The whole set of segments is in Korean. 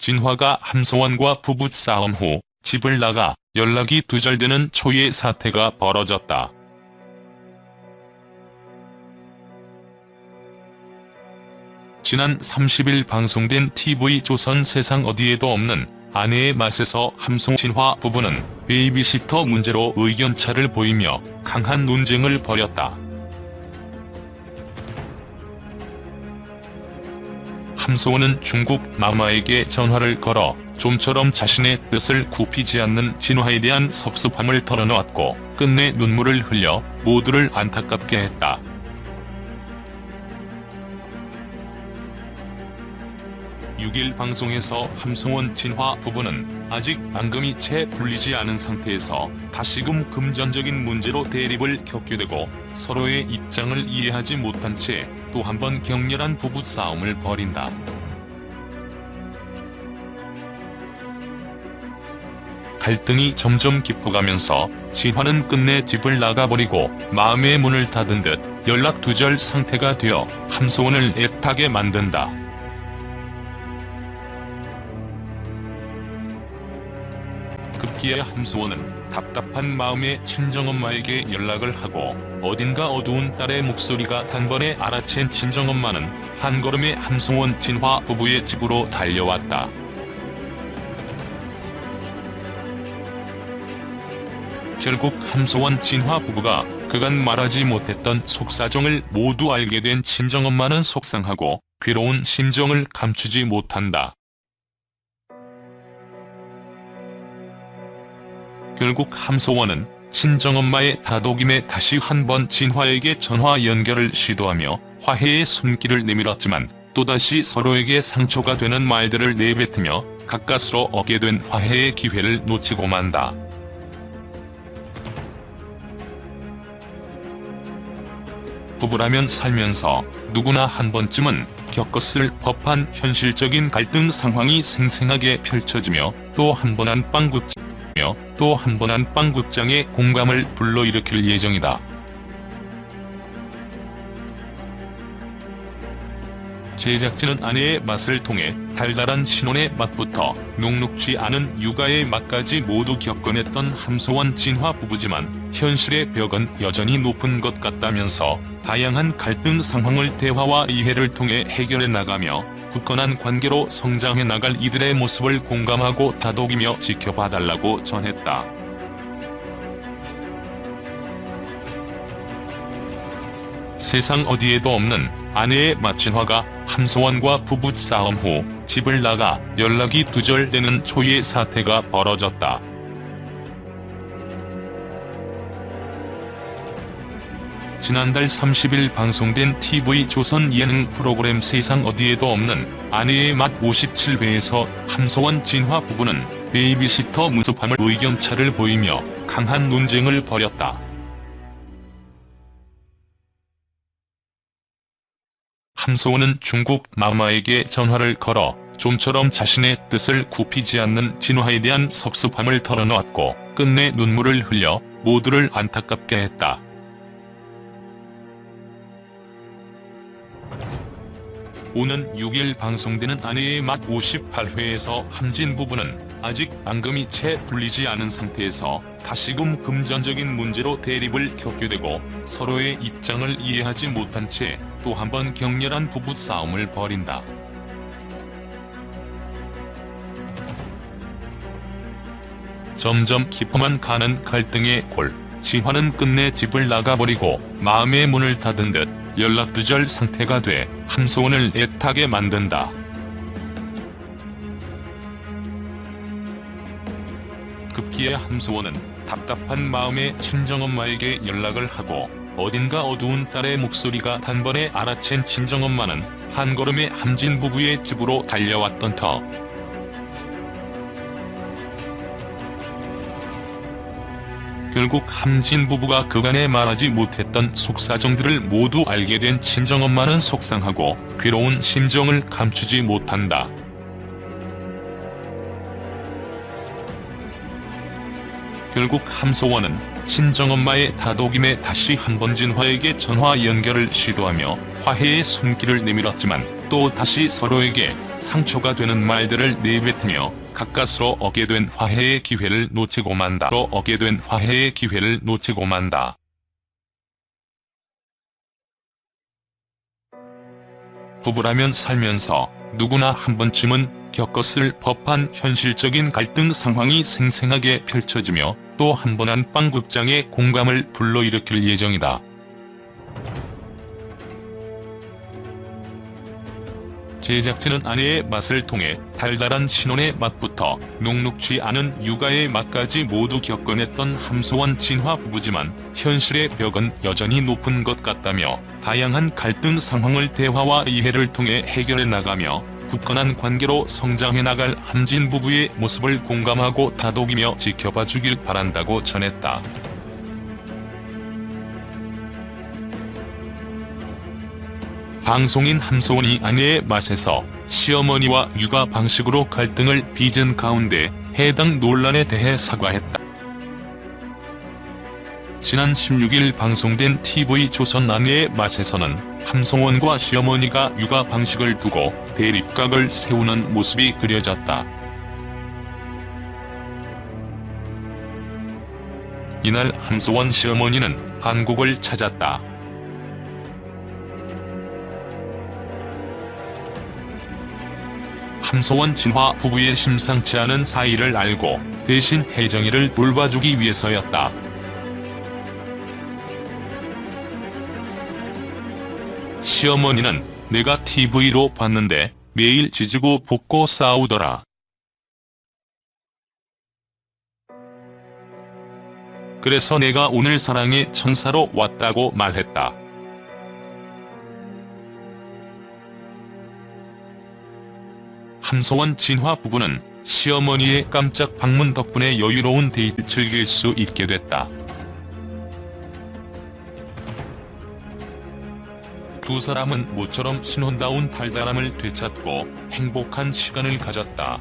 진화가 함소원과 부부싸움 후 집을 나가 연락이 두절되는 초유의 사태가 벌어졌다. 지난 30일 방송된 TV조선 세상 어디에도 없는 아내의 맛에서 함소 진화 부부는 베이비시터 문제로 의견차를 보이며 강한 논쟁을 벌였다. 함소원은 중국 마마에게 전화를 걸어 좀처럼 자신의 뜻을 굽히지 않는 진화에 대한 섭섭함을 털어놓았고 끝내 눈물을 흘려 모두를 안타깝게 했다. (6일) 방송에서 함소원 진화 부부는 아직 앙금이 채 풀리지 않은 상태에서 다시금 금전적인 문제로 대립을 겪게 되고 서로의 입장을 이해하지 못한 채 또 한 번 격렬한 부부싸움을 벌인다. 갈등이 점점 깊어가면서 진화는 끝내 집을 나가버리고 마음의 문을 닫은 듯 연락 두절 상태가 되어 함소원을 애타게 만든다. 급기야 함소원은 답답한 마음에 친정엄마에게 연락을 하고 어딘가 어두운 딸의 목소리가 단번에 알아챈 친정엄마는 한 걸음에 함소원 진화 부부의 집으로 달려왔다. 결국 함소원 진화 부부가 그간 말하지 못했던 속사정을 모두 알게 된 친정엄마는 속상하고 괴로운 심정을 감추지 못한다. 결국 함소원은 친정엄마의 다독임에 다시 한번 진화에게 전화 연결을 시도하며 화해의 손길을 내밀었지만 또다시 서로에게 상처가 되는 말들을 내뱉으며 가까스로 얻게 된 화해의 기회를 놓치고 만다. 부부라면 살면서 누구나 한 번쯤은 겪었을 법한 현실적인 갈등 상황이 생생하게 펼쳐지며 또 한 번 안방극장의 공감을 불러일으킬 예정이다. 제작진은 아내의 맛을 통해 달달한 신혼의 맛부터 녹록지 않은 육아의 맛까지 모두 겪어냈던 함소원 진화 부부지만 현실의 벽은 여전히 높은 것 같다면서 다양한 갈등 상황을 대화와 이해를 통해 해결해 나가며 굳건한 관계로 성장해 나갈 이들의 모습을 공감하고 다독이며 지켜봐달라고 전했다. 세상 어디에도 없는 아내의 맛진화가 함소원과 부부싸움 후 집을 나가 연락이 두절되는 초유의 사태가 벌어졌다. 지난달 30일 방송된 TV조선 예능 프로그램 세상 어디에도 없는 아내의 맛 57회에서 함소원 진화 부부는 베이비시터 문섭함을 의견차를 보이며 강한 논쟁을 벌였다. 함소원은 중국 마마에게 전화를 걸어 좀처럼 자신의 뜻을 굽히지 않는 진화에 대한 섭섭함을 털어놓았고 끝내 눈물을 흘려 모두를 안타깝게 했다. 오는 6일 방송되는 아내의 맛 58회에서 함진 부부는 아직 앙금이 채 풀리지 않은 상태에서 다시금 금전적인 문제로 대립을 겪게 되고 서로의 입장을 이해하지 못한 채 또 한 번 격렬한 부부싸움을 벌인다. 점점 깊어만 가는 갈등의 골, 진화는 끝내 집을 나가버리고 마음의 문을 닫은 듯 연락두절 상태가 돼 함소원을 애타게 만든다. 급기야 함소원은 답답한 마음에 친정엄마에게 연락을 하고 어딘가 어두운 딸의 목소리가 단번에 알아챈 친정엄마는 한 걸음에 함진 부부의 집으로 달려왔던 터. 결국 함진 부부가 그간에 말하지 못했던 속사정들을 모두 알게 된 친정엄마는 속상하고 괴로운 심정을 감추지 못한다. 결국 함소원은 친정엄마의 다독임에 다시 한번 진화에게 전화 연결을 시도하며 화해의 손길을 내밀었지만 또 다시 서로에게 상처가 되는 말들을 내뱉으며 가까스로 얻게 된 화해의 기회를 놓치고 만다. 부부라면 살면서 누구나 한 번쯤은 겪었을 법한 현실적인 갈등 상황이 생생하게 펼쳐지며 또 한 번 안방 극장의 공감을 불러일으킬 예정이다. 제작진은 아내의 맛을 통해 달달한 신혼의 맛부터 녹록지 않은 육아의 맛까지 모두 겪어냈던 함소원 진화 부부지만 현실의 벽은 여전히 높은 것 같다며 다양한 갈등 상황을 대화와 이해를 통해 해결해 나가며 굳건한 관계로 성장해 나갈 함진 부부의 모습을 공감하고 다독이며 지켜봐 주길 바란다고 전했다. 방송인 함소원이 아내의 맛에서 시어머니와 육아 방식으로 갈등을 빚은 가운데 해당 논란에 대해 사과했다. 지난 16일 방송된 TV조선 아내의 맛에서는 함소원과 시어머니가 육아 방식을 두고 대립각을 세우는 모습이 그려졌다. 이날 함소원 시어머니는 한국을 찾았다. 함소원 진화 부부의 심상치 않은 사이를 알고 대신 혜정이를 돌봐주기 위해서였다. 시어머니는 내가 TV로 봤는데 매일 지지고 볶고 싸우더라. 그래서 내가 오늘 사랑의 천사로 왔다고 말했다. 함소원 진화 부부는 시어머니의 깜짝 방문 덕분에 여유로운 데이트를 즐길 수 있게 됐다. 두 사람은 모처럼 신혼다운 달달함을 되찾고 행복한 시간을 가졌다.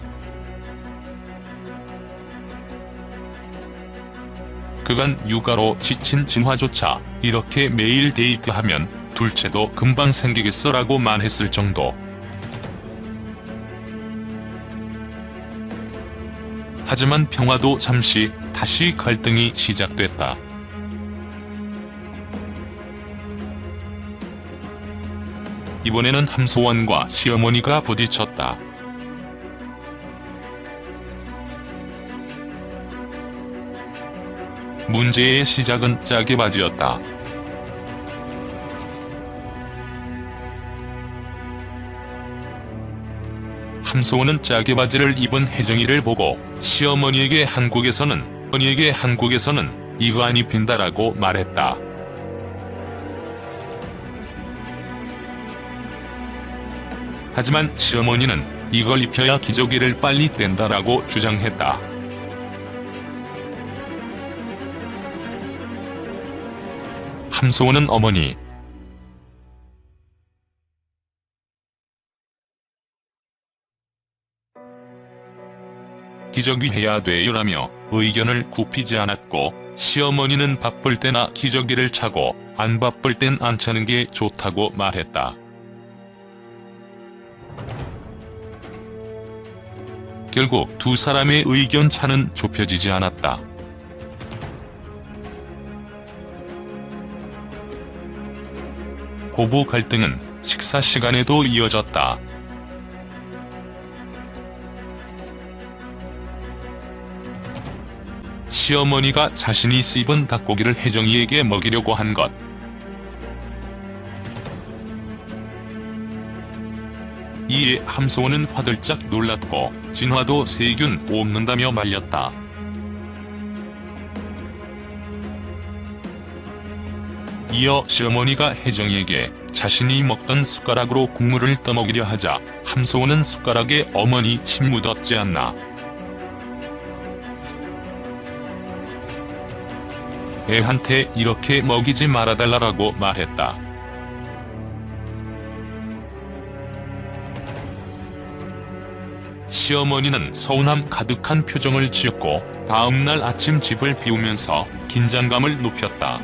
그간 육아로 지친 진화조차 이렇게 매일 데이트하면 둘째도 금방 생기겠어라고 말했을 정도. 하지만 평화도 잠시 다시 갈등이 시작됐다. 이번에는 함소원과 시어머니가 부딪혔다. 문제의 시작은 짜게바지였다. 함소원은 짜게바지를 입은 혜정이를 보고 시어머니에게 한국에서는 이거 안 입힌다라고 말했다. 하지만 시어머니는 이걸 입혀야 기저귀를 빨리 뗀다라고 주장했다. 함소원은 어머니 기저귀 해야 돼요라며 의견을 굽히지 않았고 시어머니는 바쁠 때나 기저귀를 차고 안 바쁠 땐 안 차는 게 좋다고 말했다. 결국 두 사람의 의견 차는 좁혀지지 않았다. 고부 갈등은 식사 시간에도 이어졌다. 시어머니가 자신이 씹은 닭고기를 혜정이에게 먹이려고 한 것. 이에 함소원은 화들짝 놀랐고 진화도 세균 옮는다며 말렸다. 이어 시어머니가 혜정이에게 자신이 먹던 숟가락으로 국물을 떠먹이려 하자 함소원은 숟가락에 어머니 침 묻었지 않나. 애한테 이렇게 먹이지 말아달라고 말했다. 시어머니는 서운함 가득한 표정을 지었고 다음날 아침 집을 비우면서 긴장감을 높였다.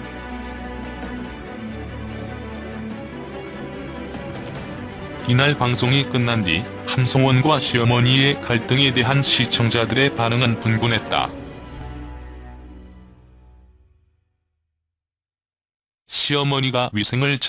이날 방송이 끝난 뒤 함소원과 시어머니의 갈등에 대한 시청자들의 반응은 분분했다. 시어머니가 위생을